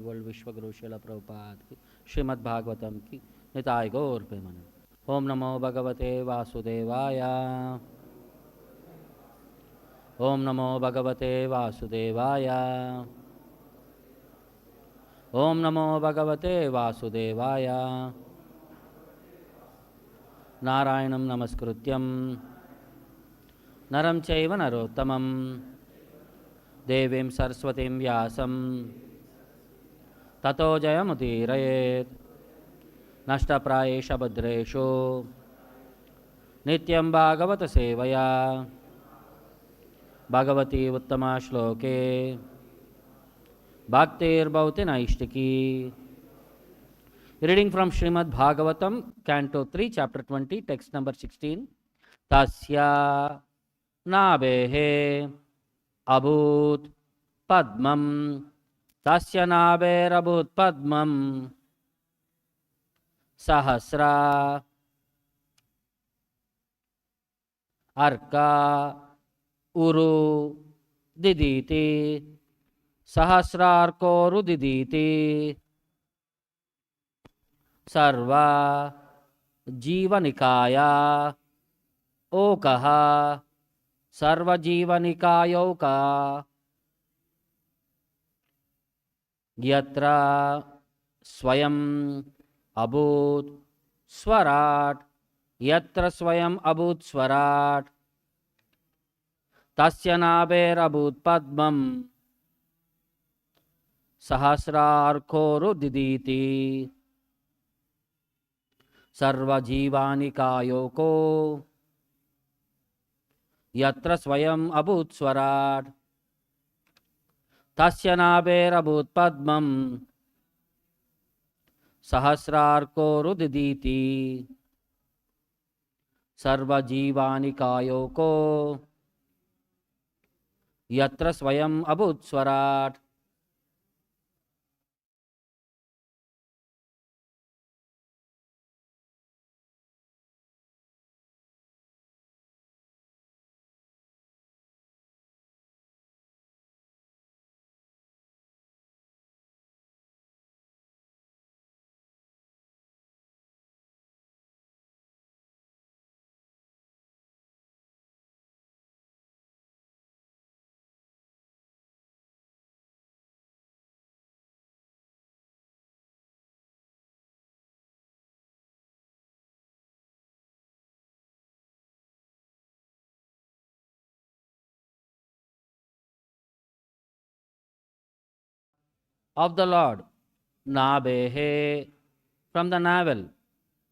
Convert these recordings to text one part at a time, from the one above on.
World विश्व गुरु श्रील प्रभुपाद की श्रीमद् भागवतम की निताय गौर प्रेमानंद। ओम नमो भगवते वासुदेवाय। ओम नमो भगवते वासुदेवाय। ओम नमो भगवते वासुदेवाय। नारायणं नमस्कृत्यं नरं चैव नरोत्तमं देवीं सरस्वतीं व्यासं ततो जयमुदीरयेत्। नष्टप्रायेष भद्रेषु नित्यं भागवत सेवया भगवती उत्तमा श्लोके भक्तिर्भवति नैष्टिकी। Reading from Srimad Bhagavatam, Canto 3, Chapter 20, Text number 16. Tasya nabehe abhut padmam. Tasya naber abhut padmam. Sahasra arka uru diditi. Sahasra arko uru diditi. सर्वा जीवनिकाया ओकः सर्वजीवनिकायोका यत्र स्वयं अभूत स्वराट यत्र स्वयं अभूत स्वराट तस्य नाभेरभूत पद्मं सहस्रार्कोरुदिदीति। सर्वजीवानिकायोको यत्र स्वयं अभूत स्वराट तस्य नाभेरभूत पद्मं सहस्रार्कोरुदिदीति। सर्वजीवानिकायोको यत्र स्वयं अभूत स्वराट। Of the Lord, nabehe, from the navel,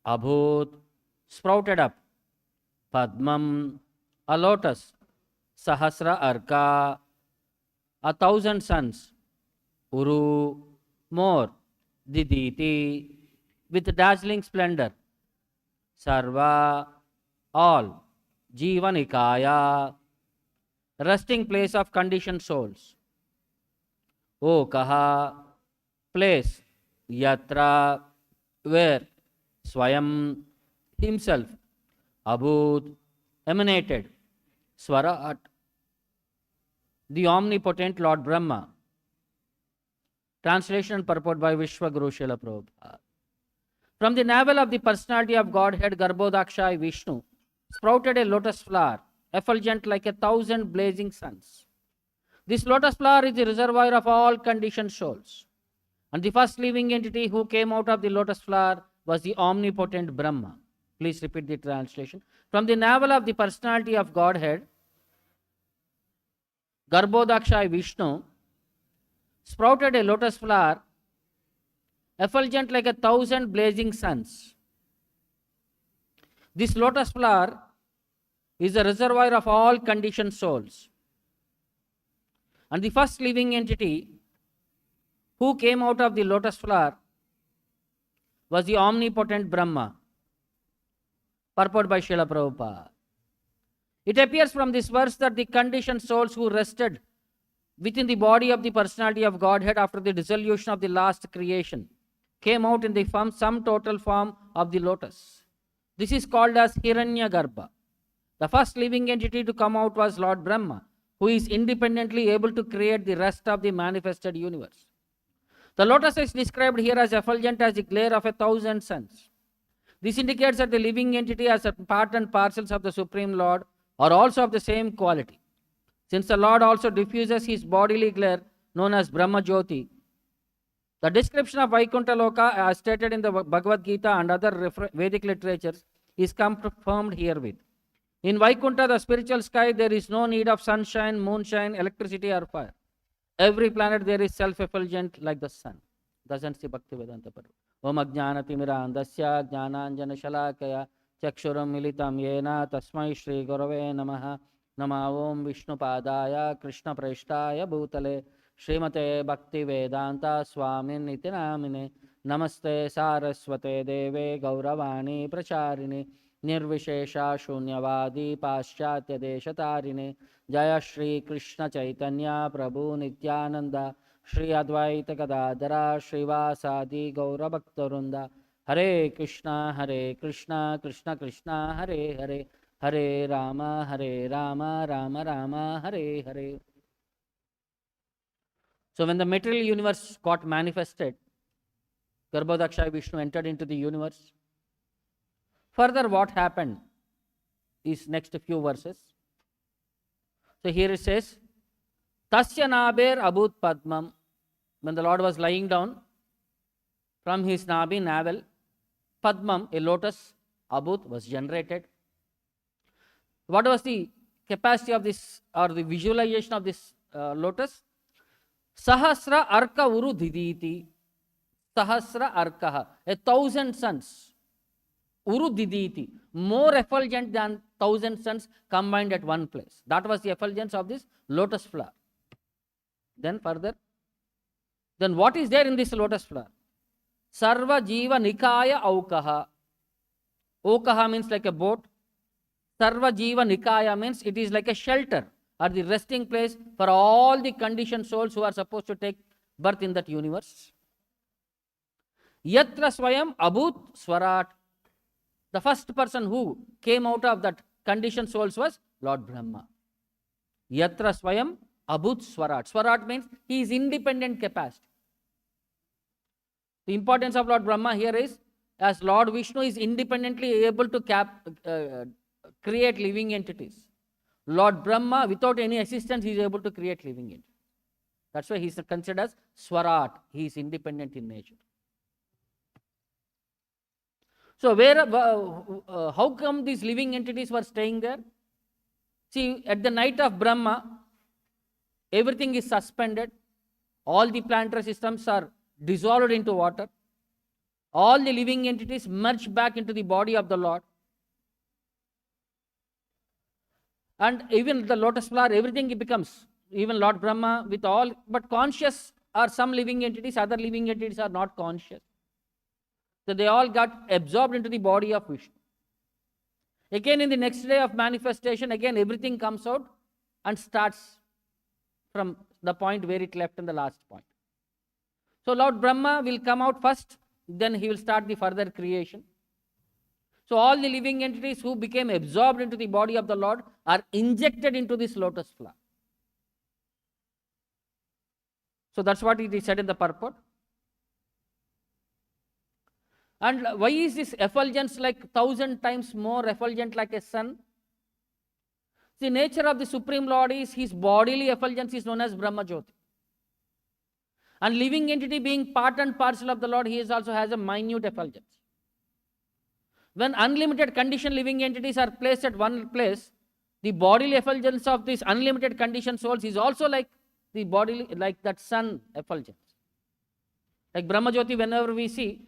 abhut, sprouted up, padmam, a lotus, sahasra arka, 1,000 suns, uru, more, diditi, with dazzling splendor, sarva, all, jivanikaya, resting place of conditioned souls. O kaha, place, yatra, where, swayam, himself, abhut, emanated, swarat, the omnipotent Lord Brahma. Translation and purport by Vishwaguru Srila Prabhupada. From the navel of the personality of Godhead, Garbhodakaśāyī Viṣṇu, sprouted a lotus flower, effulgent like 1,000 blazing suns. This lotus flower is the reservoir of all conditioned souls. And the first living entity who came out of the lotus flower was the omnipotent Brahma. Please repeat the translation. From the navel of the personality of Godhead, Garbhodakaśāyī Viṣṇu, sprouted a lotus flower, effulgent like 1,000 blazing suns. This lotus flower is the reservoir of all conditioned souls. And the first living entity who came out of the lotus flower was the omnipotent Brahma. Purport by Srila Prabhupada. It appears from this verse that the conditioned souls who rested within the body of the personality of Godhead after the dissolution of the last creation came out in the sum total form of the lotus. This is called as Hiranyagarbha. The first living entity to come out was Lord Brahma, who is independently able to create the rest of the manifested universe. The lotus is described here as effulgent as the glare of 1,000 suns. This indicates that the living entity as a part and parcels of the Supreme Lord are also of the same quality. Since the Lord also diffuses his bodily glare known as Brahma Jyoti, the description of Vaikuntha Loka as stated in the Bhagavad Gita and other Vedic literatures is confirmed herewith. In Vaikuntha, the spiritual sky, there is no need of sunshine, moonshine, electricity or fire. Every planet there is self-effulgent like the sun. Doesn't see Bhakti Vedanta Parva. Om Ajnanatimiraandasya Jnananjana Shalakaya Chakshuram Militam Yena Tasmai Shri Gurave Namaha Nama Om Vishnu Padaya Krishna Preshtaya Bhutale Srimate Bhakti Vedanta Swamin Iti Namine Namaste Saraswate Deve Gauravani Pracharini Nirvishesha Shunyavadi Paschatya Deshatarine Jaya Shri Krishna Chaitanya Prabhu Nityananda Shri Advaita Gadadhara Srivasadi Gaura Bhaktarunda Hare Krishna Krishna Krishna Hare Hare Hare Rama Rama Rama Hare Hare. So when the material universe got manifested, Garbhodakaśāyī Viṣṇu entered into the universe. Further, what happened is next few verses. So here it says, Tasya naber abhut padmam. When the Lord was lying down, from his navel, padmam, a lotus, abhut, was generated. What was the capacity of this, or the visualization of this lotus? Sahasra arka uru diditi. Sahasra arkaha, 1,000 suns. Uru diditi, more effulgent than 1,000 suns combined at one place. That was the effulgence of this lotus flower. Then further, then what is there in this lotus flower? Sarva jiva nikaya aukaha. Aukaha means like a boat. Sarva jiva nikaya means it is like a shelter or the resting place for all the conditioned souls who are supposed to take birth in that universe. Yatra swayam abhut swarat. The first person who came out of that conditioned souls was Lord Brahma. Yatra swayam abhut swarat. Swarat means he is independent capacity. The importance of Lord Brahma here is, as Lord Viṣṇu is independently able to create living entities. Lord Brahma, without any assistance, he is able to create living entities. That's why he is considered as Swarat. He is independent in nature. So how come these living entities were staying there? See, at the night of Brahma, everything is suspended. All the planetary systems are dissolved into water. All the living entities merge back into the body of the Lord. And even the lotus flower, everything becomes, even Lord Brahma with all, but conscious are some living entities, other living entities are not conscious. So they all got absorbed into the body of Viṣṇu. Again, in the next day of manifestation, again everything comes out and starts from the point where it left in the last point. So Lord Brahma will come out first, then he will start the further creation. So all the living entities who became absorbed into the body of the Lord are injected into this lotus flower. So that's what it is said in the purport. And why is this effulgence like 1,000 times more effulgent like a sun? The nature of the Supreme Lord is his bodily effulgence is known as Brahma Jyoti. And living entity being part and parcel of the Lord, he also has a minute effulgence. When unlimited conditioned living entities are placed at one place, the bodily effulgence of these unlimited conditioned souls is also like the bodily, like that sun effulgence. Like Brahma Jyoti, whenever we see,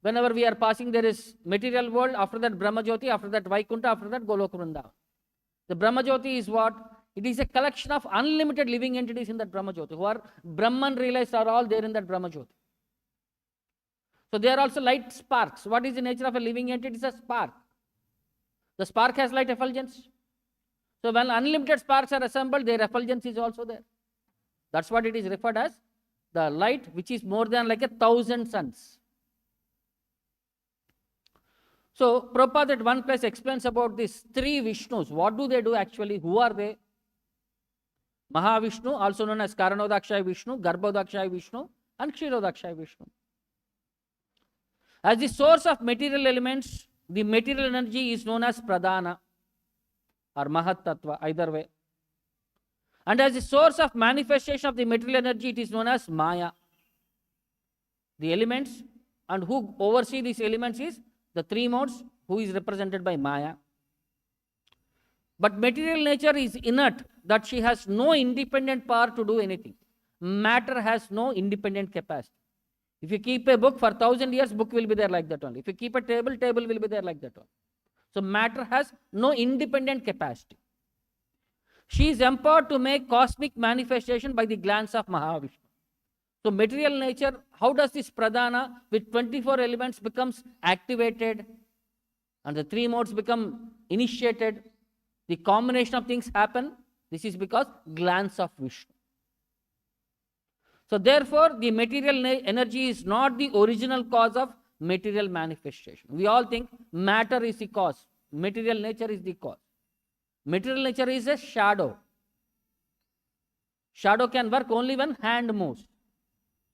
whenever we are passing, there is material world, after that Brahma Jyoti, after that Vaikuntha, after that Goloka Vrindavan. The Brahma Jyoti is what? It is a collection of unlimited living entities in that Brahma Jyoti, who are Brahman realized are all there in that Brahma Jyoti. So they are also light sparks. What is the nature of a living entity? It is a spark. The spark has light effulgence. So when unlimited sparks are assembled, their effulgence is also there. That's what it is referred as, the light which is more than like 1,000 suns. So Prabhupada at one place explains about these three Vishnus. What do they do actually? Who are they? Maha Vishnu, also known as Karanodakśāyī Viṣṇu, Garbhodakaśāyī Viṣṇu, and Kshirodakṣāyī Viṣṇu. As the source of material elements, the material energy is known as Pradhana or Mahat Tattva, either way. And as the source of manifestation of the material energy, it is known as Maya. The elements, and who oversee these elements is the three modes, who is represented by Maya. But material nature is inert, that she has no independent power to do anything. Matter has no independent capacity. If you keep a book for 1,000 years, book will be there like that only. If you keep a table, table will be there like that only. So matter has no independent capacity. She is empowered to make cosmic manifestation by the glance of Maha Vishnu. So material nature, how does this Pradhana with 24 elements becomes activated and the three modes become initiated? The combination of things happen. This is because glance of Vishnu. So therefore, the material energy is not the original cause of material manifestation. We all think matter is the cause. Material nature is the cause. Material nature is a shadow. Shadow can work only when hand moves.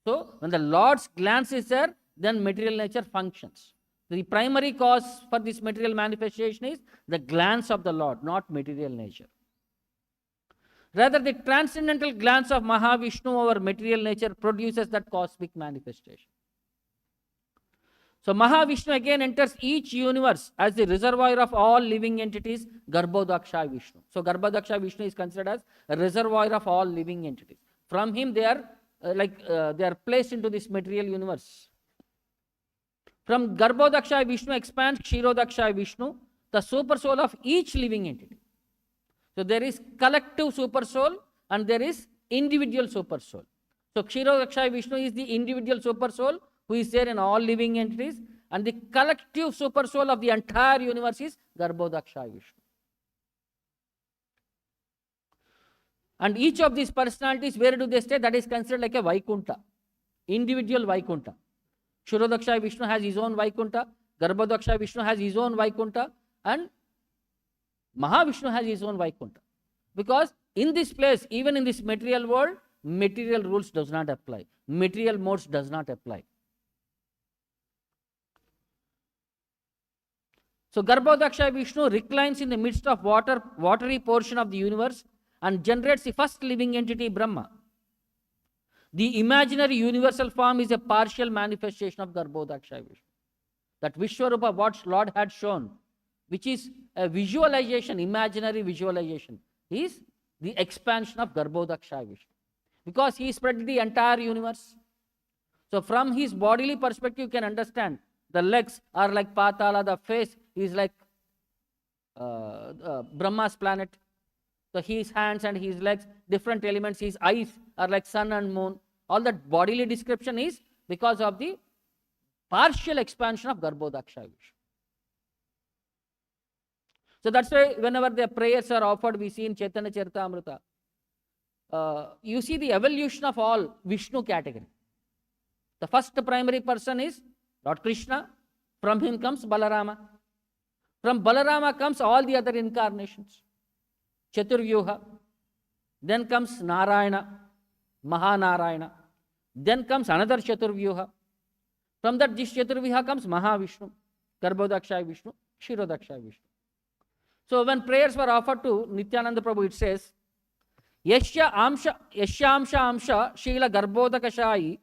So when the Lord's glance is there, then material nature functions. The primary cause for this material manifestation is the glance of the Lord, not material nature. Rather, the transcendental glance of Maha Vishnu over material nature produces that cosmic manifestation. So Maha Vishnu again enters each universe as the reservoir of all living entities, Garbhodakaśāyī Viṣṇu. So Garbhodakaśāyī Viṣṇu is considered as a reservoir of all living entities. From him they are placed into this material universe. From Garbhodakaśāyī Viṣṇu expands Kshirodakṣāyī Viṣṇu, the super soul of each living entity. So there is collective super soul and there is individual super soul. So Kshirodakṣāyī Viṣṇu is the individual super soul who is there in all living entities, and the collective super soul of the entire universe is Garbhodakaśāyī Viṣṇu. And each of these personalities, where do they stay? That is considered like a Vaikunta, individual Vaikunta. Kshirodakṣāyī Viṣṇu has his own Vaikunta, Garbhodakaśāyī Viṣṇu has his own Vaikunta, and Maha Vishnu has his own Vaikunta. Because in this place, even in this material world, material rules does not apply. Material modes does not apply. So Garbhodakaśāyī Viṣṇu reclines in the midst of watery portion of the universe and generates the first living entity, Brahmā. The imaginary universal form is a partial manifestation of Garbhodakaśāyī Viṣṇu. That Vishwarupa, what Lord had shown, which is a visualization, imaginary visualization, is the expansion of Garbhodakaśāyī Viṣṇu. Because he spread the entire universe. So from his bodily perspective, you can understand the legs are like Patala, the face is like Brahma's planet. So his hands and his legs, different elements, his eyes are like sun and moon. All that bodily description is because of the partial expansion of Garbhodakaśāyī Viṣṇu. So that's why whenever the prayers are offered, we see in Chaitanya Charitamrita, you see the evolution of all Vishnu category. The first primary person is Lord Krishna. From him comes Balarama. From Balarama comes all the other incarnations. Chaturvyuha. Then comes Narayana, Mahanarayana. Then comes another Chaturvyuha. From that this Chaturvyuha comes Maha Vishnu, Garbhodakaśāyī Viṣṇu, Kshirodakṣāyī Viṣṇu. So when prayers were offered to Nityananda Prabhu, it says, Yashya amsha Shila Garbhodakaśāyī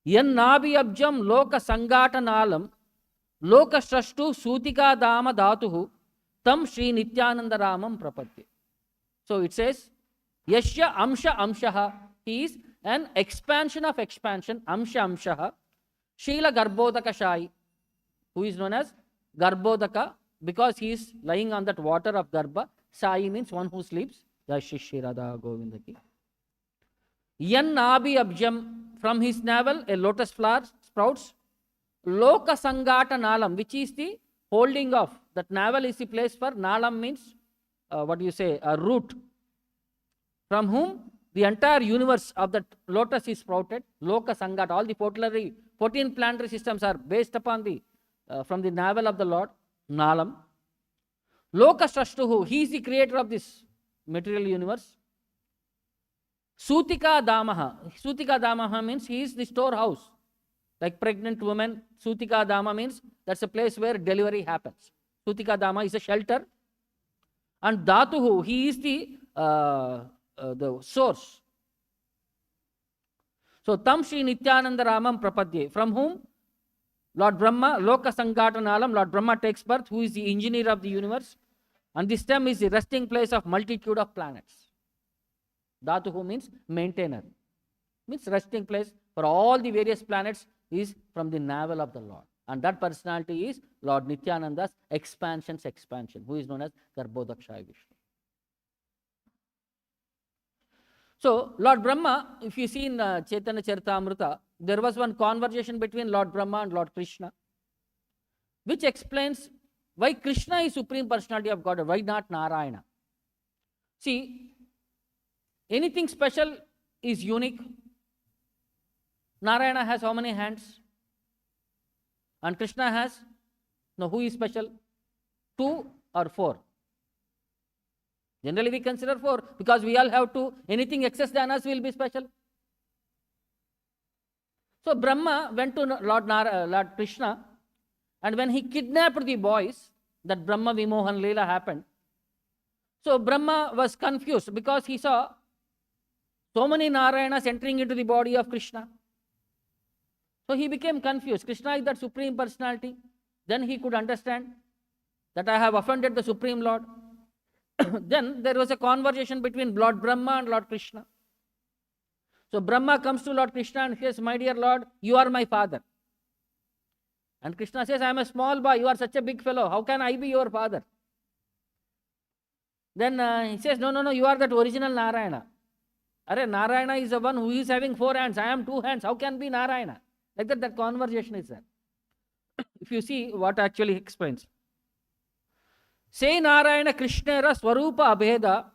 Yannabi abjam loka sangata nalam loka srashtu sutika dama dhatuhu tam Shri Nityananda Ramam prapatye. So it says, Yashya amshaha, he is an expansion of expansion, amshaha, Shila Garbhodakaśāyī, who is known as Garbhodaka, because he is lying on that water of Garbha. Sai means one who sleeps. Jai Shri Radha Govinda ki. Yan Nabi Abjam, from his navel a lotus flower sprouts. Loka Sangata Nalam, which is the holding of. That navel is the place for Nalam means, a root. From whom the entire universe of that lotus is sprouted. Loka Sangata, all the 14 planetary systems are based upon from the navel of the Lord. Nalam. Loka Srashtuhu, he is the creator of this material universe. Sutika Damaha. Sutika Damaha means he is the storehouse. Like pregnant woman, Sutika Dama means that's a place where delivery happens. Sutika Dama is a shelter. And Dhatuhu, he is the source. So Tam Shri Nityananda Ramam Prapadye, from whom Lord Brahma, Loka Sangatanalam, Lord Brahma takes birth, who is the engineer of the universe. And this stem is the resting place of multitude of planets. Dhatuhu means maintainer. Means resting place for all the various planets is from the navel of the Lord. And that personality is Lord Nityananda's expansion, who is known as Garbhodakaśāyī Viṣṇu. So, Lord Brahma, if you see in Chaitanya Charitamrita, there was one conversation between Lord Brahma and Lord Krishna, which explains why Krishna is Supreme Personality of Godhead, why not Narayana. See, anything special is unique. Narayana has how many hands? And Krishna has, no, who is special? 2 or 4? Generally we consider 4 because we all have 2. Anything excess than us will be special. So Brahma went to Lord Krishna, and when he kidnapped the boys, that Brahma Vimohan Leela happened. So Brahma was confused because he saw so many Narayanas entering into the body of Krishna. So he became confused. Krishna is that Supreme Personality. Then he could understand that I have offended the Supreme Lord. Then there was a conversation between Lord Brahma and Lord Krishna. So Brahma comes to Lord Krishna and says, my dear Lord, you are my father. And Krishna says, I am a small boy, you are such a big fellow, how can I be your father? Then he says, no, you are that original Narayana. Arre, Narayana is the one who is having 4 hands, I am 2 hands, how can be Narayana? Like that conversation is there. If you see what actually explains. Say Narayana Krishnera Swarupa Abheda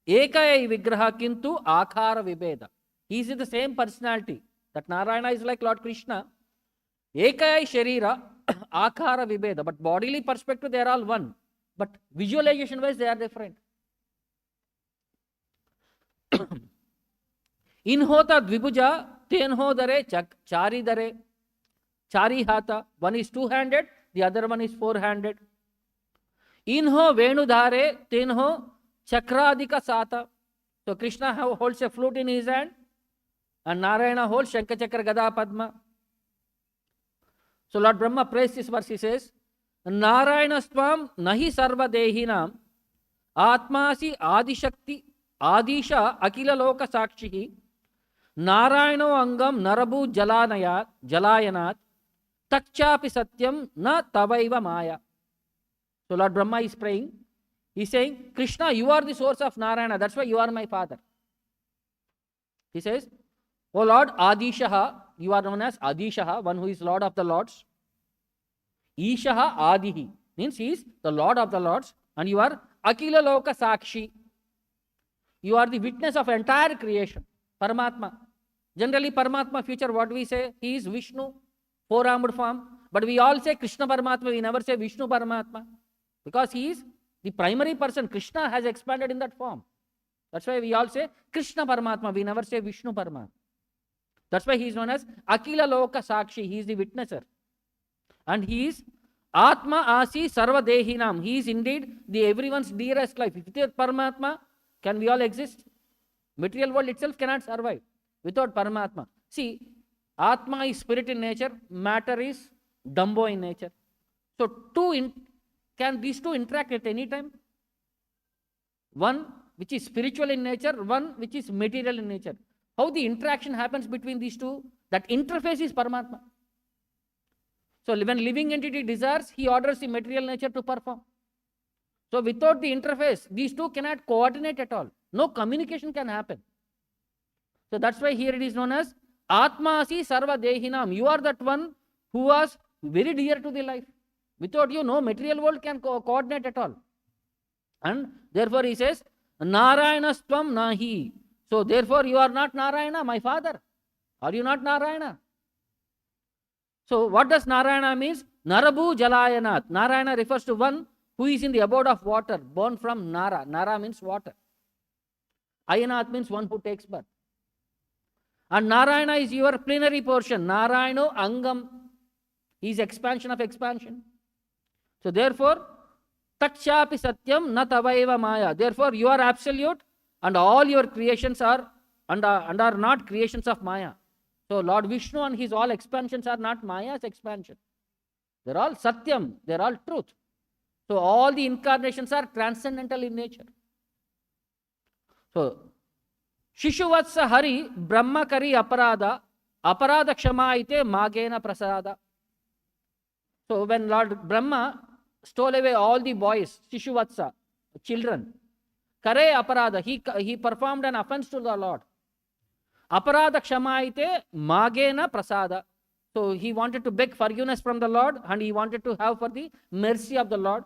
Ekayai Vigraha Kintu Akara Vibeda. He is the same personality. That Narayana is like Lord Krishna. Ekayai Sharira Akara Vibeda. But bodily perspective they are all one. But visualization wise they are different. Inhota Dvibuja Tenho Dare Chari Dare Chari Hata. One is 2-handed, the other one is 4-handed. Inho Venudhare Tenho Chakradika Sata. So Krishna holds a flute in his hand and Narayana holds Shankha Chakra Gada Padma. So Lord Brahma praised this verse. He says, Narayana Swam Nahi Sarva Dehinam Atmasi Adishakti Adisha Akila Loka Sakshihi Narayano Angam Narabu Jalayanat Takchapi Satyam Na Tavaiva Maya. So Lord Brahma is praying. He is saying, Krishna, you are the source of Narayana. That's why you are my father. He says, O Lord Adishaha, you are known as Adishaha, one who is Lord of the Lords. Ishaha Adihi means he is the Lord of the Lords. And you are Akila Loka Sakshi. You are the witness of entire creation. Paramatma. Generally, Paramatma feature, what we say, he is Viṣṇu, 4-armed form. But we all say Krishna Paramatma, we never say Viṣṇu Paramatma. Because he is the primary person. Krishna has expanded in that form. That's why we all say Krishna Paramatma, we never say Viṣṇu Paramatma. That's why he is known as Akila Loka Sakshi, he is the witnesser. And he is Atma Asi Sarva Dehinam, he is indeed the everyone's dearest life. Without Paramatma, can we all exist? Material world itself cannot survive without Paramatma. See, Atma is spirit in nature, matter is Dumbo in nature. So can these two interact at any time? One which is spiritual in nature, one which is material in nature. How the interaction happens between these two? That interface is Paramatma. So when living entity desires, he orders the material nature to perform. So without the interface, these two cannot coordinate at all. No communication can happen. So that's why here it is known as Atmasi Sarva Dehinam. You are that one who was very dear to the life. Without you, no material world can coordinate at all. And therefore he says, Narayanastvam Nahi. So therefore you are not Narayana, my father. Are you not Narayana? So what does Narayana means? Narabu Jalayanat. Narayana refers to one who is in the abode of water, born from Nara. Nara means water. Ayanat means one who takes birth. And Narayana is your plenary portion. Narayano Angam. He is expansion of expansion. So therefore, Tatshapi Satyam na Tavaiva Maya. Therefore, you are absolute and all your creations are and are not creations of Maya. So Lord Vishnu and his all expansions are not Maya's expansion. They're all Satyam. They're all truth. So all the incarnations are transcendental in nature. So Shishuvatsa Hari Brahma Kari Aparada Aparada Kshama ite Magena Prasada. So when Lord Brahma stole away all the boys, Shishuvatsa, children, Kare Aparada, he performed an offense to the Lord. Aparada Kshama ite Magena Prasada. So he wanted to beg forgiveness from the Lord and he wanted to have for the mercy of the Lord.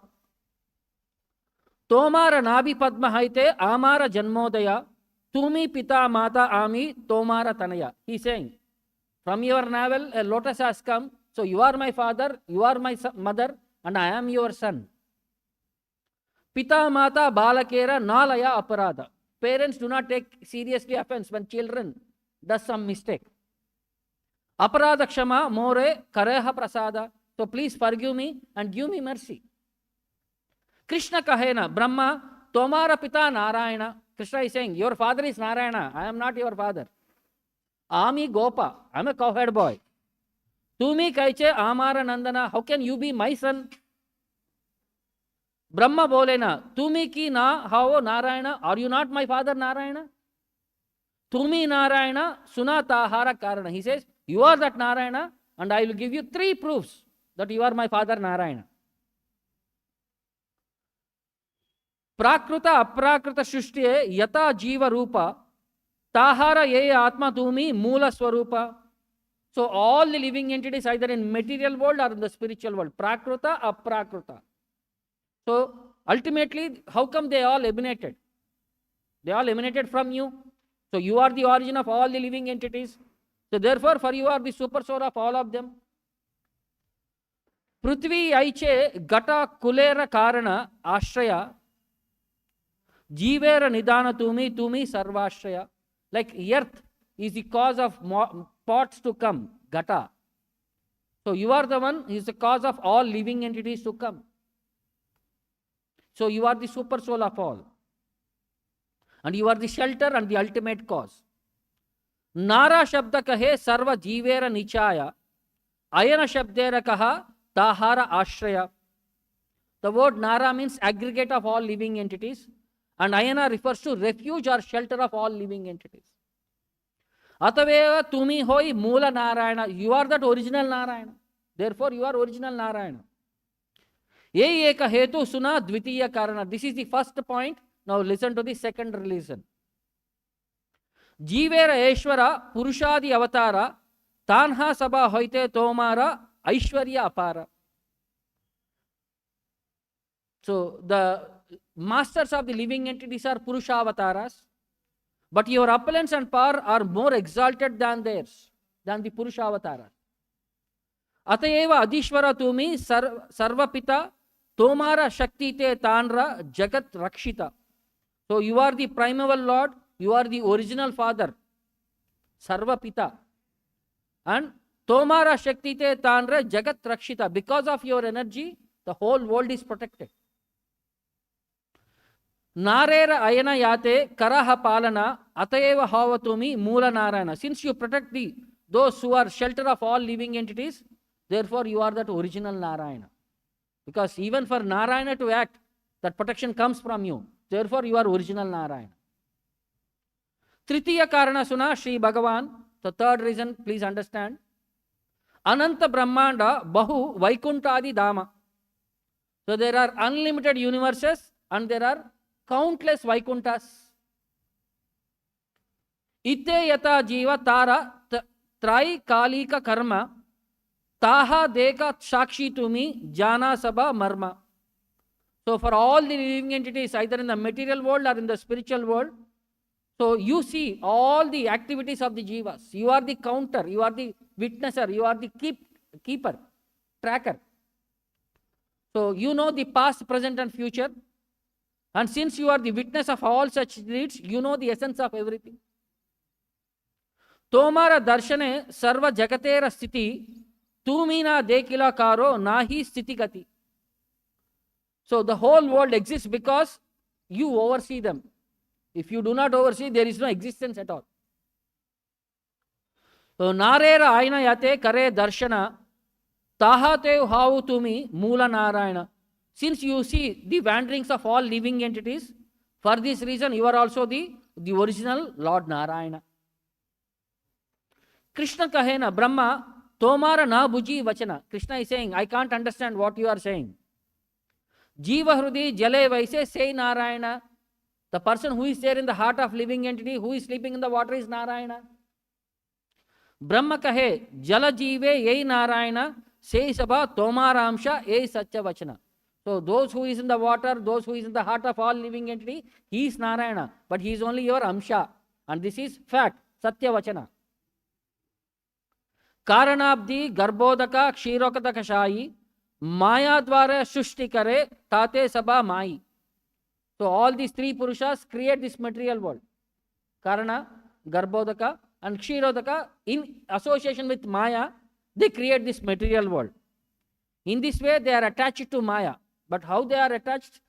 Tomara Nabi Padma haite Amara Janmodaya Tumi Pita Mata Ami Tomara Tanaya. He's saying, from your navel a lotus has come. So you are my father, you are my mother, and I am your son. Pita Mata Balakera Nalaya Aparada. Parents do not take seriously offense when children does some mistake. Aparada Kshama More Kareha Prasada. So please forgive me and give me mercy. Krishna Kahena Brahma Tomara Pita Narayana. Krishna is saying, your father is Narayana. I am not your father. Ami Gopa. I am a cowherd boy. Tumi Kaiche Amara Nandana. How can you be my son? Brahma Bolena. Tumi ki na hao Narayana. Are you not my father Narayana? Tumi Narayana Sunatahara Karana. He says, you are that Narayana and I will give you 3 proofs that you are my father Narayana. Prakruta Aprakrita Shushtiye Yata Jiva Rupa Tahara Ye Atma Tumi Mula Swarupa. So all the living entities either in material world or in the spiritual world. Prakruta Aprakruta. So ultimately, how come they all emanated? They all emanated from you. So you are the origin of all the living entities. So therefore, for you are the super soul of all of them. Prithvi Aiche Gata Kulera Karana Ashraya Jivera Nidana Tumi Tumi Sarvashraya. Like earth is the cause of pots to come, Gata. So you are the one who is the cause of all living entities to come. So you are the super soul of all. And you are the shelter and the ultimate cause. Nara Shabda Kahe Sarva Jivera Nichaya Ayana Shabdera Kaha Tahara Ashraya. The word Nara means aggregate of all living entities. And Ayana refers to refuge or shelter of all living entities. Ataveva Tumi Hoi Mula Narayana. You are that original Narayana. Therefore, you are original Narayana. Ye Eka Hetu Suna Dvitiya Karana. This is the first point. Now listen to the second reason. Jivera Eshwara Purushadi Avatara Tanha Sabha Hoite Tomara Aishwarya Apara. So the masters of the living entities are Purusha Avataras. But your opulence and power are more exalted than theirs, than the Purusha Avatara. Atayeva Adishwara Tumi Sarvapita Tomara Shakti Te Tanra Jagat Rakshita. So you are the primeval Lord, you are the original Father, Sarvapita. And Tomara Shakti Te Tanra Jagat Rakshita. Because of your energy, the whole world is protected. Narera Ayana Yate Karaha Palana Atayeva Havatumi Mula Narayana. Since you protect those who are shelter of all living entities, therefore you are that original Narayana. Because even for Narayana to act, that protection comes from you. Therefore you are original Narayana. Tritiya Karana Suna Sri Bhagavan. The third reason, please understand. Ananta Brahmanda Bahu Vaikuntadi Dama. So there are unlimited universes and there are countless Vaikuntas. Ite yata jiva tara trai kalika karma taha deka shakshi tumi jana sabha marma. So for all the living entities, either in the material world or in the spiritual world, so you see all the activities of the jivas. You are the counter, you are the witnesser, you are the keeper, tracker. So you know the past, present and future. And since you are the witness of all such deeds, you know the essence of everything. Tomara darshane sarva jagatera sthiti tumina dekila karo nahi sthiti gati. So the whole world exists because you oversee them. If you do not oversee, there is no existence at all. So narera aina yate kare darshana tahate hau tumi mula narayana. Since you see the wanderings of all living entities, for this reason you are also the original Lord Narayana. Krishna kahena Brahma tomara na buji vachana. Krishna is saying, I can't understand what you are saying. Jiva hrudi jale vaise say Narayana. The person who is there in the heart of living entity, who is sleeping in the water, is Narayana. Brahma kahe jala jive yei Narayana say sabha tomaramsha yei satya vachana. So those who is in the water, those who is in the heart of all living entity, he is Narayana, but he is only your Amsha, and this is fact, Satya Vachana. Karanabdi Garbhodaka Kshirodakaśāyī Maya dvara Shushti kare tate sabha mai. So all these three Purushas create this material world. Karana, Garbhodaka and Kshirodaka, in association with Maya, they create this material world. In this way, they are attached to Maya. But how they are attached?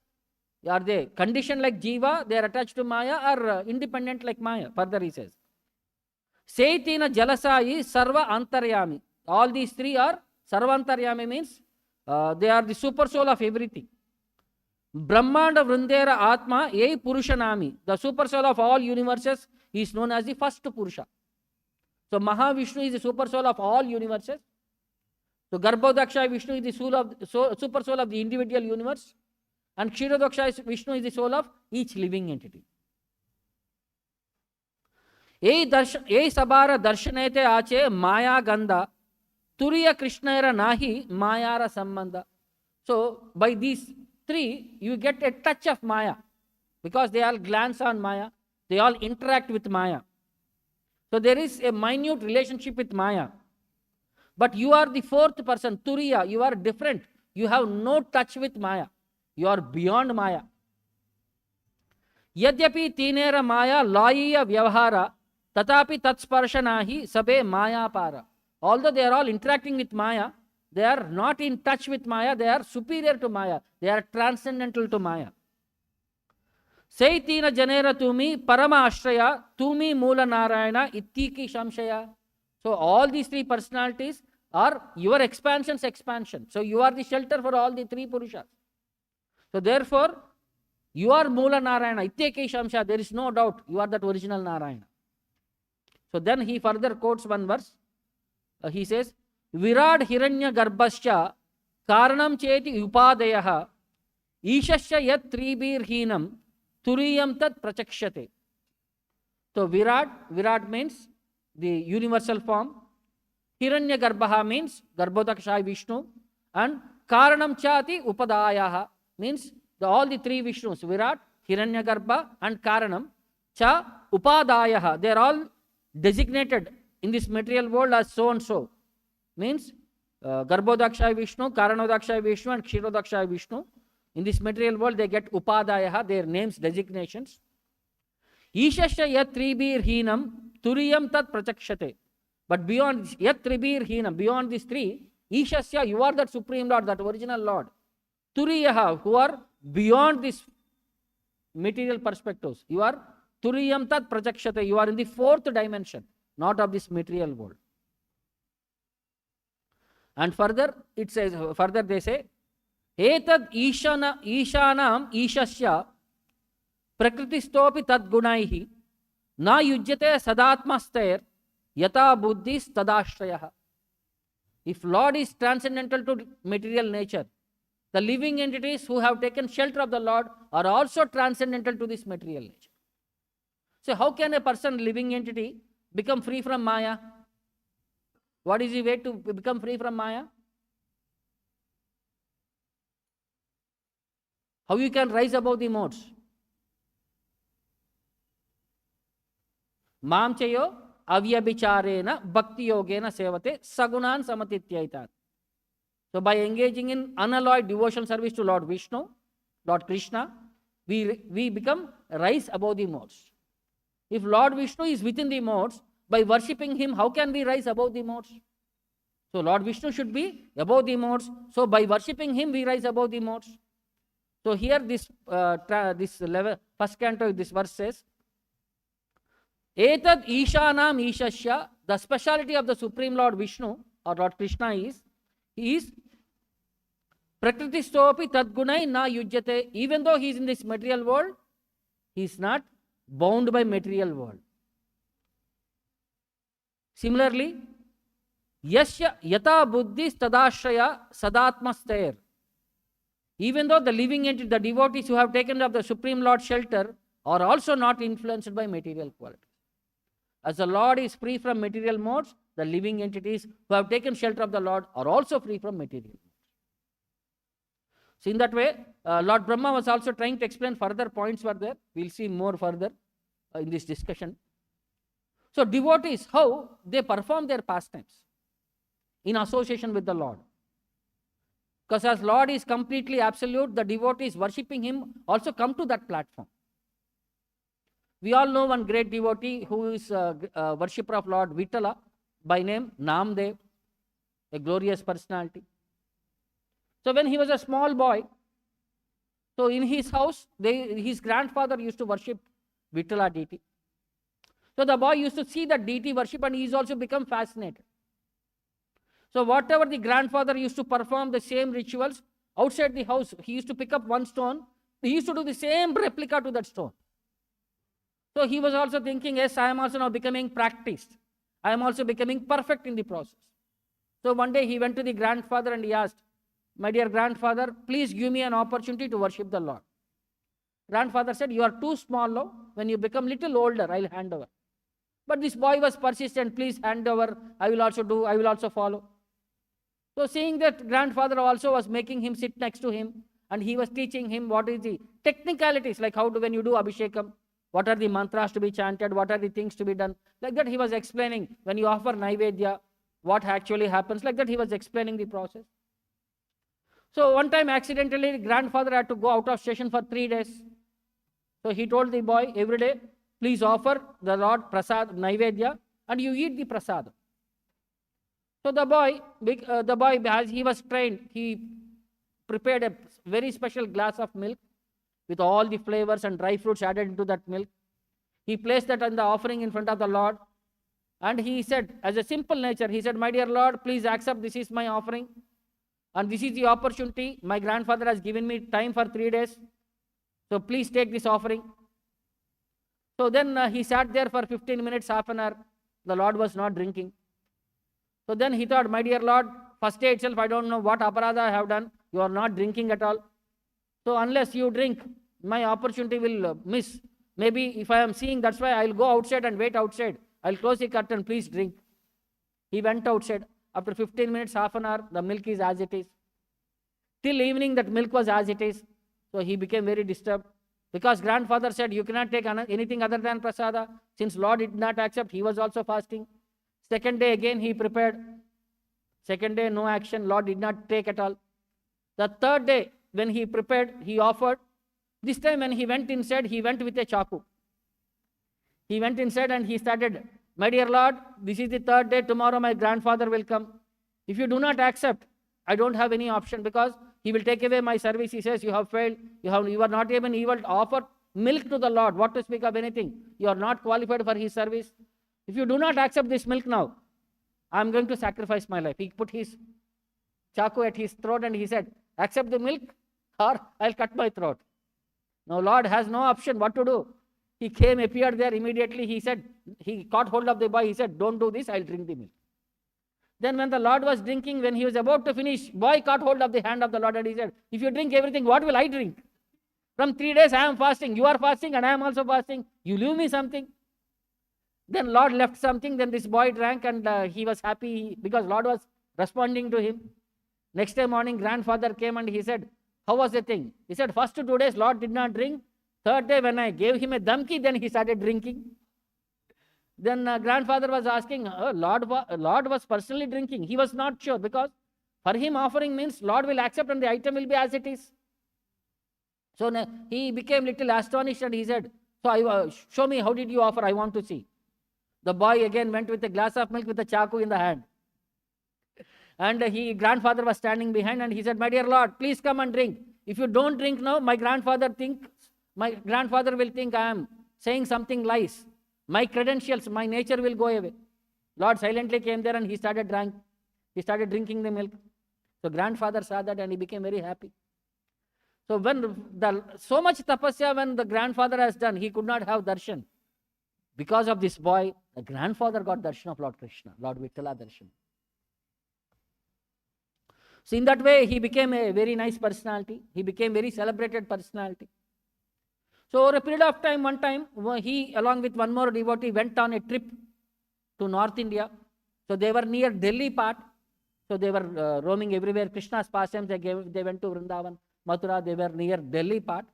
Are they conditioned like Jiva? They are attached to Maya, or independent like Maya? Further he says, Seitina Jalasāyī Sarva Antaryami. All these three are Sarva Antaryami, means they are the super soul of everything. Brahmanda Vrindera Atma Yei Purushanami. The super soul of all universes is known as the first Purusha. So Maha Vishnu is the super soul of all universes. So Garbhodakaśāyī Viṣṇu is the soul of, super soul of the individual universe, and Kshirodakaśāyī Viṣṇu is the soul of each living entity. Ei sabara darshanete ache maya ganda turiya krishnera nahi mayara sambandha. So by these three you get a touch of Maya, because they all glance on Maya, they all interact with Maya. So there is a minute relationship with Maya. But you are the fourth person, Turiya, you are different. You have no touch with Maya. You are beyond Maya. Yadyapi tinera Maya laiya vyavahara tatapi tatsparshanahi sabe Maya para. Although they are all interacting with Maya, they are not in touch with Maya, they are superior to Maya. They are transcendental to Maya. Saitina janera tumi parama ashraya tumi mula narayana ittiki shamshaya. So all these three personalities are your expansion's expansion. So you are the shelter for all the three Purushas. So therefore, you are Mula Narayana, Itteke Shamsha, there is no doubt, you are that original Narayana. So then he further quotes one verse. He says, Virad Hiranya Garbhascha Karanam Cheti Upadayaha Ishasya Yat Tribir Hinam Turiyam Tat Prachakshate. So Virat means the universal form. Hiranya Garbha means Garbhodakaśāyī Viṣṇu, and Karanam Chati Upadayaha means all the three Vishnus, Virat, Hiranya Garbha and Karanam Cha Upadayaha. They are all designated in this material world as so and so. Means Garbhodakaśāyī Viṣṇu, Karanodakaśāyī Viṣṇu and Kshirodakaśāyī Viṣṇu. In this material world they get Upadayaha, their names, designations. Ishasya Yat Tribir Hinam Turiyam Tat Prachakshate. But beyond Yat Tribir Hinam, beyond these three, Ishasya, you are that Supreme Lord, that original Lord. Turiyaha, who are beyond these material perspectives. You are Turiyam Tat Prachakshate, you are in the fourth dimension, not of this material world. And further, it says, further they say, Etad Ishanam Ishasya Prakritistopi Tad Gunaihi Na Yujyate Sadatmastair Yata Buddhis Tadashrayaha. If Lord is transcendental to material nature, the living entities who have taken shelter of the Lord are also transcendental to this material nature. So how can a person, living entity, become free from Maya? What is the way to become free from Maya? How you can rise above the modes? Mam chayo avyabhicharena bhakti yogena sevate sagunan samatityaita. So by engaging in unalloyed devotional service to Lord Vishnu, Lord Krishna, we become rise above the modes. If Lord Vishnu is within the modes, By worshipping him, how can we rise above the modes? So Lord Vishnu should be above the modes. So by worshipping him, we rise above the modes. So here this level, first canto, this verse says, Etad Ishanam Ishasya, the speciality of the Supreme Lord Vishnu or Lord Krishna is, he is Prakritistopi Tadgunai na yujyate. Even though he is in this material world, he is not bound by material world. Similarly, Yasya Yata Buddhis Tadashraya Sadatmastair. Even though the living entity, the devotees who have taken up the Supreme Lord's shelter are also not influenced by material qualities. As the Lord is free from material modes, the living entities who have taken shelter of the Lord are also free from material modes. So in that way, Lord Brahma was also trying to explain further points were there. We will see more further in this discussion. So devotees, how they perform their pastimes in association with the Lord. Because as Lord is completely absolute, the devotees worshipping him also come to that platform. We all know one great devotee who is a worshipper of Lord Viṭṭala by name Namdev, a glorious personality. So when he was a small boy, so in his house, his grandfather used to worship Viṭṭala deity. So the boy used to see that deity worship and he is also become fascinated. So whatever the grandfather used to perform the same rituals outside the house, he used to pick up one stone, he used to do the same replica to that stone. So he was also thinking, yes, I am also now becoming practiced. I am also becoming perfect in the process. So one day he went to the grandfather and he asked, my dear grandfather, please give me an opportunity to worship the Lord. Grandfather said, you are too small now. When you become little older, I will hand over. But this boy was persistent, please hand over, I will also do, I will also follow. So seeing that grandfather also was making him sit next to him and he was teaching him what is the technicalities, like how to, when you do Abhishekam, what are the mantras to be chanted, what are the things to be done. Like that he was explaining, when you offer Naivedya, what actually happens. Like that he was explaining the process. So one time accidentally grandfather had to go out of station for 3 days. So he told the boy, every day, please offer the Lord prasad, Naivedya, and you eat the prasad. So the boy, as he was trained, he prepared a very special glass of milk with all the flavors and dry fruits added into that milk. He placed that on the offering in front of the Lord. And he said, as a simple nature, he said, my dear Lord, please accept, this is my offering. And this is the opportunity. My grandfather has given me time for 3 days. So please take this offering. So then he sat there for 15 minutes, half an hour. The Lord was not drinking. So then he thought, my dear Lord, first day itself, I don't know what aparadha I have done. You are not drinking at all. So unless you drink, my opportunity will miss. Maybe if I am seeing, that's why I will go outside and wait outside. I will close the curtain, please drink. He went outside. After 15 minutes, half an hour, the milk is as it is. Till evening, that milk was as it is. So he became very disturbed. Because grandfather said, you cannot take anything other than prasada. Since Lord did not accept, he was also fasting. Second day again he prepared. Second day no action, Lord did not take at all. The third day when he prepared, he offered. This time when he went inside, he went with a chaku. He went inside and he started, my dear Lord, this is the third day, tomorrow my grandfather will come. If you do not accept, I don't have any option because he will take away my service. He says, you have failed, you are not even able to offer milk to the Lord. What to speak of anything? You are not qualified for his service. If you do not accept this milk now, I am going to sacrifice my life. He put his chaku at his throat and he said, accept the milk or I'll cut my throat. Now Lord has no option what to do. He came, appeared there immediately. He said, he caught hold of the boy. He said, don't do this, I'll drink the milk. Then when the Lord was drinking, when he was about to finish, boy caught hold of the hand of the Lord and he said, if you drink everything, what will I drink? From 3 days I am fasting. You are fasting and I am also fasting. You leave me something. Then Lord left something. Then this boy drank and he was happy because Lord was responding to him. Next day morning, grandfather came and he said, how was the thing? He said, first 2 days Lord did not drink. Third day when I gave him a dhamki, then he started drinking. Then grandfather was asking, Lord was personally drinking. He was not sure because for him offering means Lord will accept and the item will be as it is. So he became little astonished and he said, so show me how did you offer, I want to see. The boy again went with a glass of milk with a chaku in the hand. And grandfather was standing behind, and he said, "My dear Lord, please come and drink. If you don't drink now, my grandfather will think I am saying something lies. My credentials, my nature will go away." Lord silently came there and he started drinking the milk. So grandfather saw that and he became very happy. So so much tapasya when the grandfather has done, he could not have darshan. Because of this boy, the grandfather got darshan of Lord Krishna, Lord Vittala darshan. So in that way, he became a very nice personality. He became very celebrated personality. So over a period of time, one time, he along with one more devotee went on a trip to North India. So they were near Delhi part. So they were roaming everywhere. Krishna's pastimes, they went to Vrindavan, Mathura, they were near Delhi part.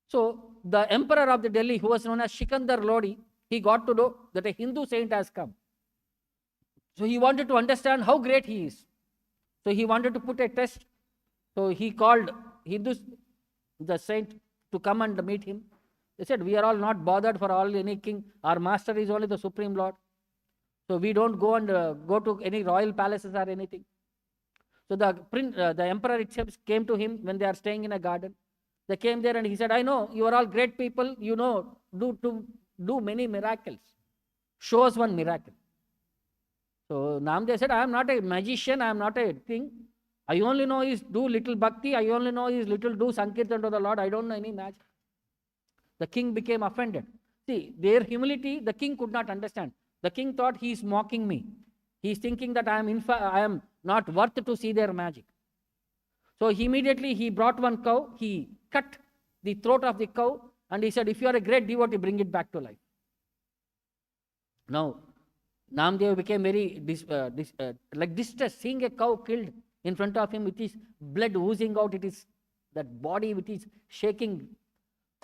So the emperor of the Delhi, who was known as Sikandar Lodi, he got to know that a Hindu saint has come. So he wanted to understand how great he is. So he wanted to put a test. So he called Hindus, the saint, to come and meet him. They said, "We are all not bothered for all any king. Our master is only the Supreme Lord. So we don't go and go to any royal palaces or anything." So the emperor itself came to him when they are staying in a garden. They came there and he said, "I know you are all great people. You know, do many miracles. Show us one miracle." So Namdev said, "I am not a magician. I am not a thing. I only know is do little bhakti. I only know is little do sankirtan to the Lord. I don't know any magic." The king became offended. See, their humility, the king could not understand. The king thought he is mocking me. He is thinking that I am not worth to see their magic. So immediately he brought one cow. He cut the throat of the cow and he said, "If you are a great devotee, bring it back to life." Now, Namdev became very distressed, seeing a cow killed in front of him with his blood oozing out. It is that body which is shaking.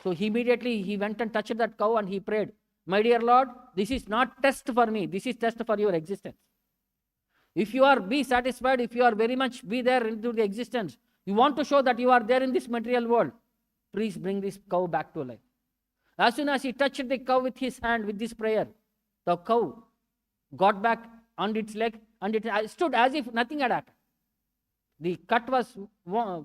So immediately he went and touched that cow and he prayed, "My dear Lord, this is not test for me. This is test for your existence. If you are be satisfied, if you are very much be there into the existence, you want to show that you are there in this material world, please bring this cow back to life." As soon as he touched the cow with his hand with this prayer, the cow got back on its leg and it stood as if nothing had happened. The cut was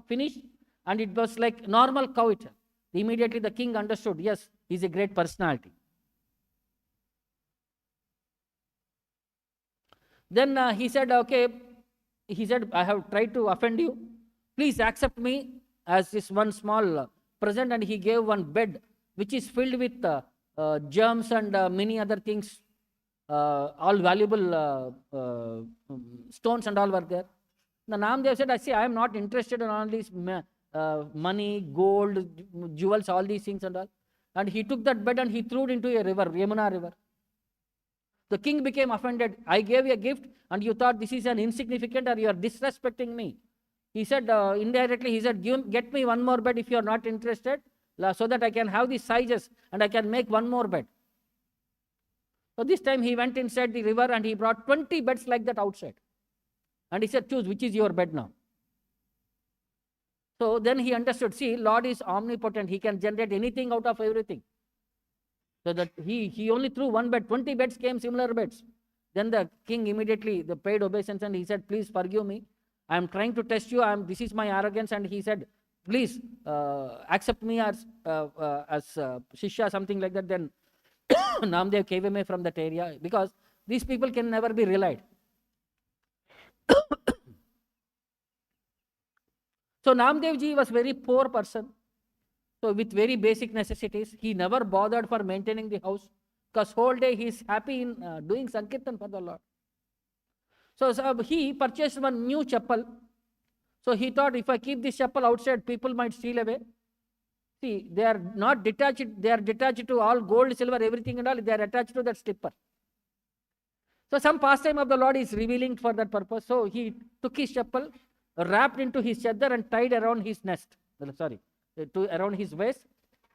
finished and it was like normal cow itself. Immediately the king understood, yes, he is a great personality. Then he said, "Okay," he said, "I have tried to offend you. Please accept me as this one small present." And he gave one bed which is filled with germs and many other things. All valuable stones and all were there. The Namdev said, I am not interested in all these money, gold, jewels, all these things and all." And he took that bed and he threw it into a river, Yamuna river. The king became offended. "I gave you a gift and you thought this is an insignificant or you are disrespecting me." He said, indirectly, he said, "Get me one more bed if you are not interested, so that I can have these sizes and I can make one more bed." So this time he went inside the river and he brought 20 beds like that outside. And he said, "Choose which is your bed now." So then he understood, see, Lord is omnipotent. He can generate anything out of everything. So that he only threw one bed. 20 beds came, similar beds. Then the king immediately paid obeisance and he said, "Please forgive me. I am trying to test you. This is my arrogance." And he said, "Please accept me as Shishya," something like that. Then Namdev came away from that area because these people can never be relied. So Namdev ji was very poor person. So with very basic necessities, he never bothered for maintaining the house because whole day he is happy in doing Sankirtan for the Lord. So he purchased one new chapel. So he thought, if I keep this chapel outside, people might steal away. See, they are not detached, they are detached to all gold, silver, everything and all, they are attached to that slipper. So some pastime of the Lord is revealing for that purpose. So he took his chapel, wrapped into his chadar and tied around his around his waist.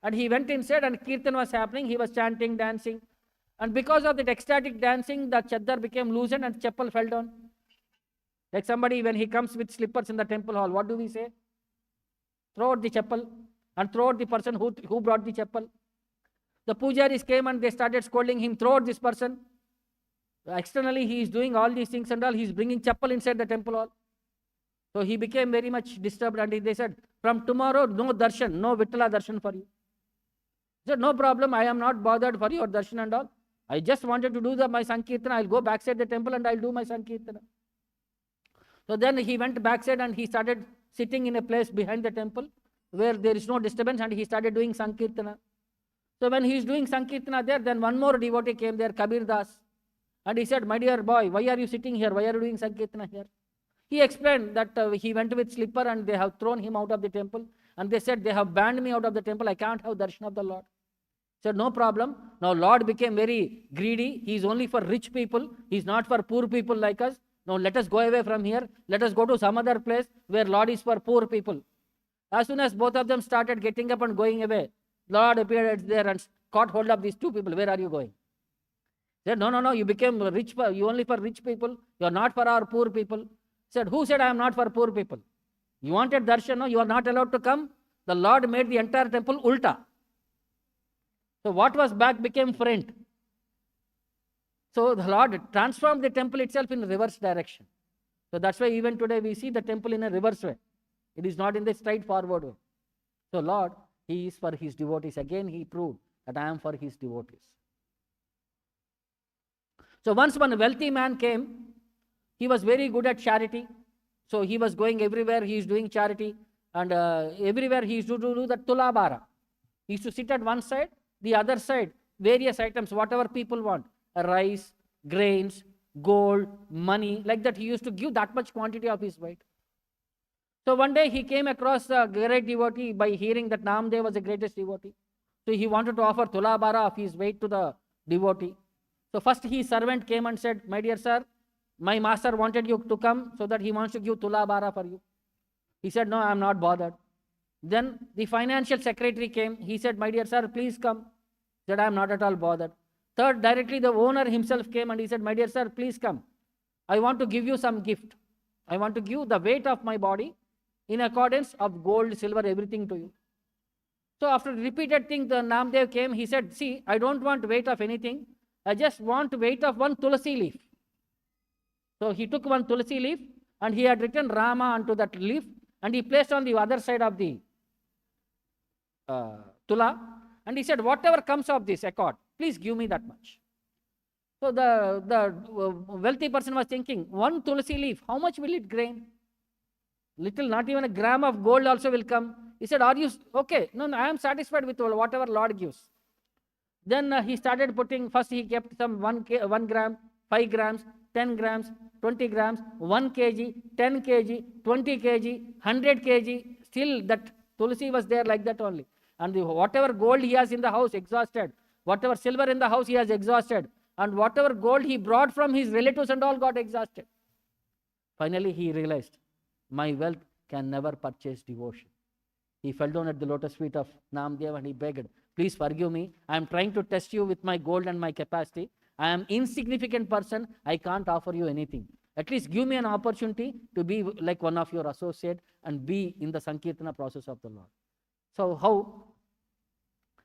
And he went inside and Kirtan was happening. He was chanting, dancing. And because of that ecstatic dancing, the chadar became loosened and chapel fell down. Like somebody, when he comes with slippers in the temple hall, what do we say? Throw out the chapel and throw out the person who brought the chapel. The pujaris came and they started scolding him, "Throw out this person." Externally, he is doing all these things and all. He is bringing chappal inside the temple hall. So he became very much disturbed, and they said, from tomorrow, no darshan, no Vittala darshan for you. He said, no problem, I am not bothered for your darshan and all. I just wanted to do my Sankirtana. I'll go backside the temple and I'll do my Sankirtana. So then he went backside and he started sitting in a place behind the temple where there is no disturbance, and he started doing Sankirtana. So when he is doing Sankirtana there, then one more devotee came there, Kabir Das. And he said, my dear boy, why are you sitting here? Why are you doing Sankirtana here? He explained that he went with slipper and they have thrown him out of the temple. And they said, they have banned me out of the temple. I can't have darshan of the Lord. He said, no problem. Now Lord became very greedy. He is only for rich people. He is not for poor people like us. Now let us go away from here. Let us go to some other place where Lord is for poor people. As soon as both of them started getting up and going away, Lord appeared there and caught hold of these two people. Where are you going? He said, no, you became rich. You only for rich people. You are not for our poor people. He said, who said I am not for poor people? You wanted darshan, no? You are not allowed to come. The Lord made the entire temple ulta. So what was back became front. So the Lord transformed the temple itself in reverse direction. So that's why even today we see the temple in a reverse way. It is not in the straightforward way. So Lord, He is for His devotees. Again He proved that I am for His devotees. So once one wealthy man came, he was very good at charity. So he was going everywhere, he is doing charity. And everywhere he used to do the tulabara. He used to sit at one side, the other side, various items, whatever people want. Rice, grains, gold, money, like that. He used to give that much quantity of his weight. So one day he came across a great devotee by hearing that Namdev was the greatest devotee. So he wanted to offer tulabara of his weight to the devotee. So first his servant came and said, my dear sir, my master wanted you to come so that he wants to give tulabara for you. He said, no, I am not bothered. Then the financial secretary came. He said, my dear sir, please come. He said, I am not at all bothered. Third, directly the owner himself came and he said, my dear sir, please come. I want to give you some gift. I want to give the weight of my body in accordance of gold, silver, everything to you. So after repeated things, the Namdev came. He said, see, I don't want weight of anything. I just want weight of one tulasi leaf. So he took one tulasi leaf and he had written Rama onto that leaf and he placed on the other side of the tula, and he said, whatever comes of this accord, please give me that much. So the wealthy person was thinking, one tulasi leaf, how much will it gain? Little, not even a gram of gold also will come. He said, are you okay? No, I am satisfied with whatever Lord gives. Then he started putting, first he kept some 1 gram, 5 grams, 10 grams, 20 grams, 1 kg, 10 kg, 20 kg, 100 kg. Still that tulsi was there like that only. And whatever gold he has in the house, exhausted. Whatever silver in the house, he has exhausted. And whatever gold he brought from his relatives and all got exhausted. Finally he realized, my wealth can never purchase devotion. He fell down at the lotus feet of Namdev and he begged, please forgive me. I am trying to test you with my gold and my capacity. I am insignificant person. I can't offer you anything. At least give me an opportunity to be like one of your associate and be in the Sankirtana process of the Lord. So how?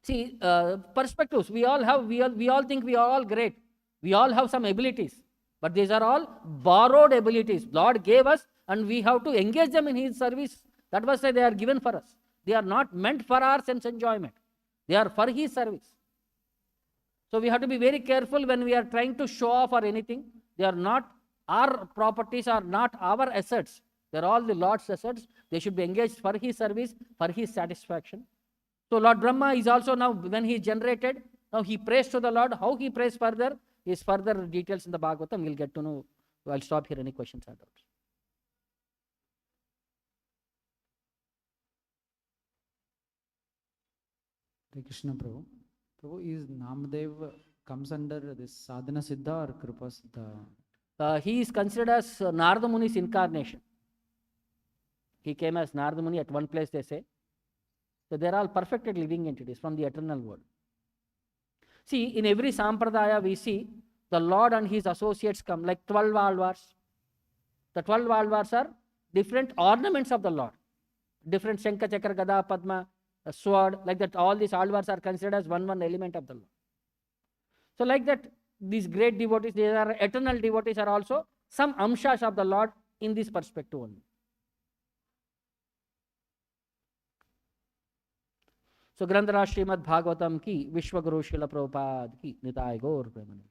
See, perspectives. We all think we are all great. We all have some abilities. But these are all borrowed abilities. Lord gave us and we have to engage them in His service. That was why they are given for us. They are not meant for our sense enjoyment. They are for His service. So we have to be very careful when we are trying to show off or anything. They are not, our properties are not our assets. They are all the Lord's assets. They should be engaged for His service, for His satisfaction. So Lord Brahma is also now, when he generated, now he prays to the Lord. How he prays further is further details in the Bhagavatam. We'll get to know. I'll stop here. Any questions or doubts? Hare Krishna Prabhu. Prabhu, is Namdev comes under this sadhana siddha or kripa siddha? He is considered as Narada Muni's incarnation. He came as Narada Muni at one place, they say. So they are all perfected living entities from the eternal world. See, in every sampradaya we see the Lord and His associates come like 12 alvars. The 12 alvars are different ornaments of the Lord. Different Shankha, Chakra, Gada, Padma, sword, like that. All these alvars are considered as one element of the Lord. So like that, these great devotees, they are eternal devotees, are also some amshas of the Lord in this perspective only. So Grandhara Srimad Bhagavatam ki Vishwaguru Srila Prabhupada ki Nitai Gaur Premanand.